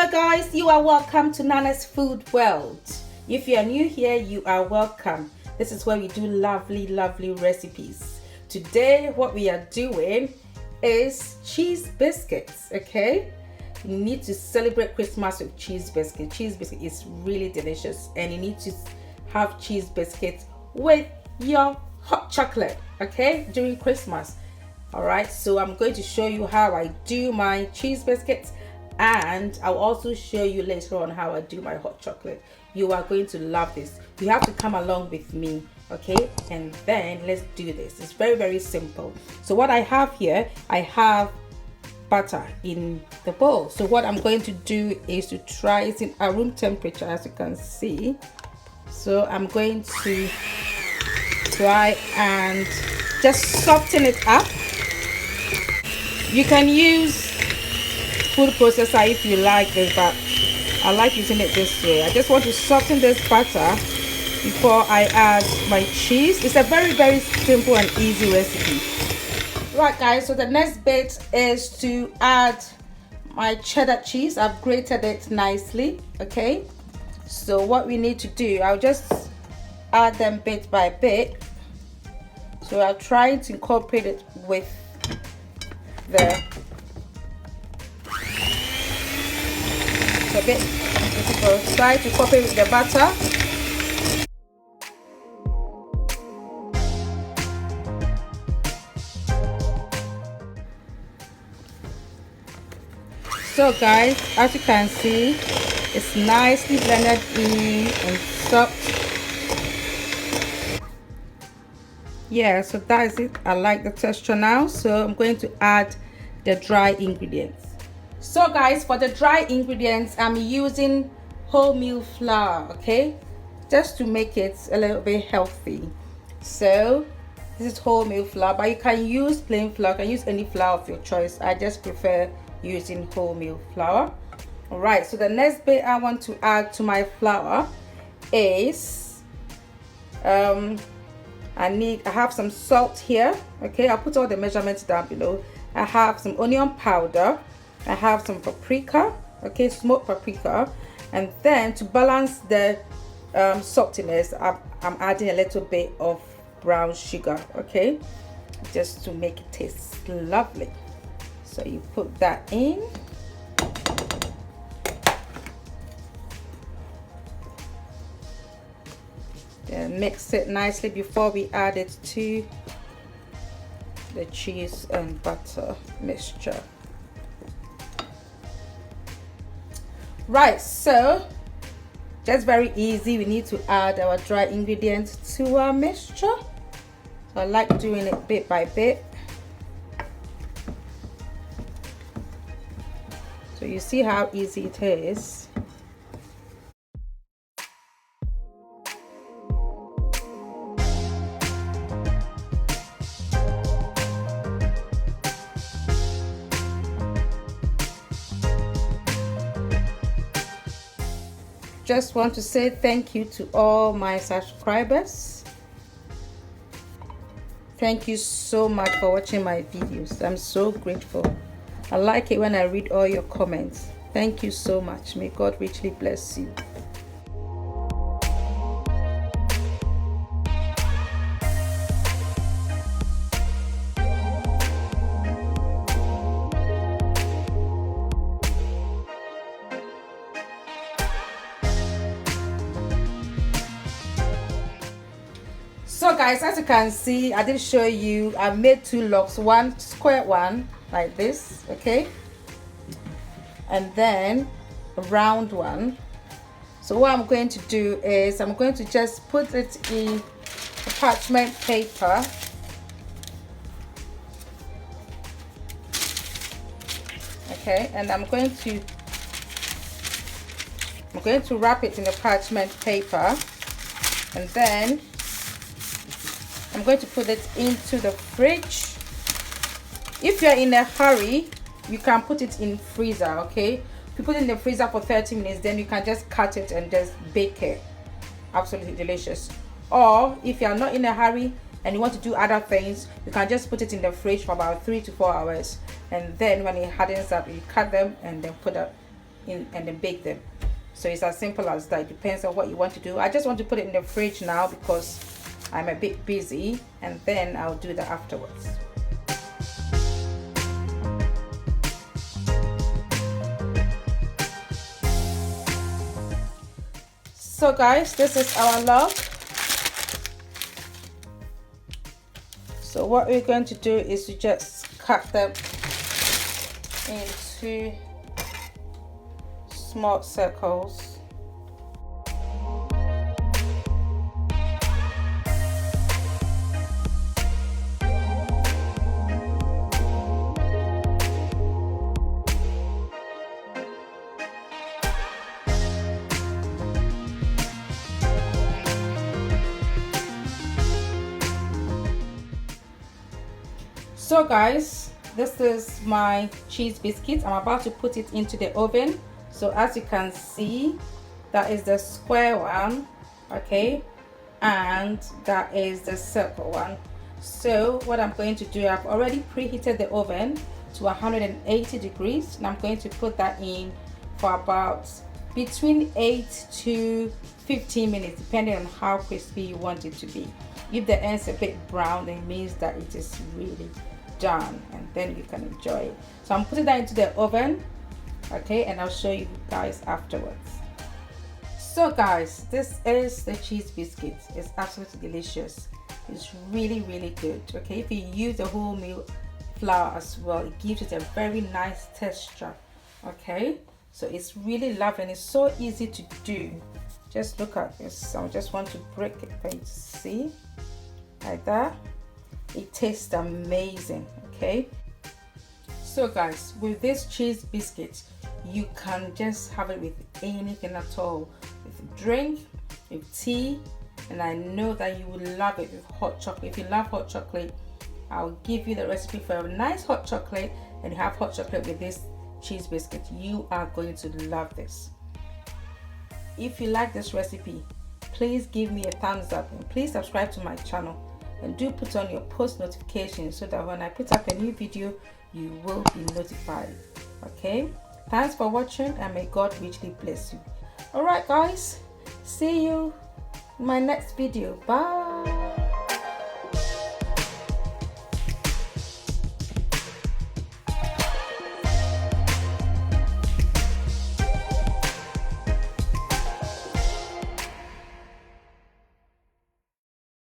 Hello guys, you are welcome to Nana's Food World. If you are new here, you are welcome. This is where we do lovely recipes. Today what we are doing is cheese biscuits. Okay, you need to celebrate Christmas with cheese biscuit. Cheese biscuit is really delicious, and you need to have cheese biscuits with your hot chocolate, okay, during Christmas. All right, so I'm going to show you how I do my cheese biscuits, and I'll also show you later on how I do my hot chocolate. You are going to love this. You have to come along with me, okay? And then let's do this. It's very simple. So what I have here, I have butter in the bowl. So what I'm going to do is to try it in a room temperature, as you can see. So I'm going to try and just soften it up. You can use food processor if you like this, but I like using it this way. I just want to soften this butter before I add my cheese. It's a very simple and easy recipe. Right guys, so the next bit is to add my cheddar cheese. I've grated it nicely, okay? So what we need to do, I'll just add them bit by bit. So I'll try to incorporate it with the a bit difficult. Try to copy with the butter. So guys, as you can see, it's nicely blended in and soft. Yeah, so that is it. I like the texture now, so I'm going to add the dry ingredients. So guys, for the dry ingredients, I'm using wholemeal flour, okay, just to make it a little bit healthy. So this is wholemeal flour, but you can use plain flour, you can use any flour of your choice. I just prefer using wholemeal flour. All right, so the next bit I want to add to my flour is I have some salt here, okay. I'll put all the measurements down below. I have some onion powder, I have some paprika, okay, smoked paprika, and then to balance the saltiness, I'm adding a little bit of brown sugar, okay, just to make it taste lovely. So you put that in. Then mix it nicely before we add it to the cheese and butter mixture. Right, so just very easy. We need to add our dry ingredients to our mixture. So I like doing it bit by bit. So you see how easy it is. Just want to say thank you to all my subscribers. Thank you so much for watching my videos. I'm so grateful. I like it when I read all your comments. Thank you so much. May God richly bless you. So guys, as you can see, I did show you, I made two loaves, one square one like this, okay, and then a round one. So what I'm going to do is I'm going to just put it in a parchment paper, okay, and I'm going to wrap it in a parchment paper, and then I'm going to put it into the fridge. If you're in a hurry, you can put it in freezer, okay. If you put it in the freezer for 30 minutes, then you can just cut it and just bake it. Absolutely delicious. Or if you're not in a hurry and you want to do other things, you can just put it in the fridge for about 3 to 4 hours, and then when it hardens up, you cut them and then put it in and then bake them. So it's as simple as that. It depends on what you want to do. I just want to put it in the fridge now because I'm a bit busy, and then I'll do that afterwards. So guys, this is our log. So what we're going to do is to just cut them into small circles. So guys, this is my cheese biscuit. I'm about to put it into the oven. So as you can see, that is the square one, okay, and that is the circle one. So what I'm going to do, I've already preheated the oven to 180 degrees, and I'm going to put that in for about between 8 to 15 minutes, depending on how crispy you want it to be. If the ends a bit brown, it means that it is really done, and then you can enjoy it. So I'm putting that into the oven, okay, and I'll show you guys afterwards. So guys, this is the cheese biscuit. It's absolutely delicious. It's really good, okay. If you use the wholemeal flour as well, it gives it a very nice texture, okay. So it's really lovely and it's so easy to do. Just look at this. I just want to break it for you to see, like that. It tastes amazing, okay. So guys, with this cheese biscuit, you can just have it with anything at all, with drink, with tea, and I know that you will love it with hot chocolate. If you love hot chocolate, I'll give you the recipe for a nice hot chocolate, and you have hot chocolate with this cheese biscuit. You are going to love this. If you like this recipe, please give me a thumbs up, and please subscribe to my channel, and do put on your post notifications so that when I put up a new video, you will be notified, okay. Thanks for watching, and may God richly bless you. All right guys, see you in my next video. Bye.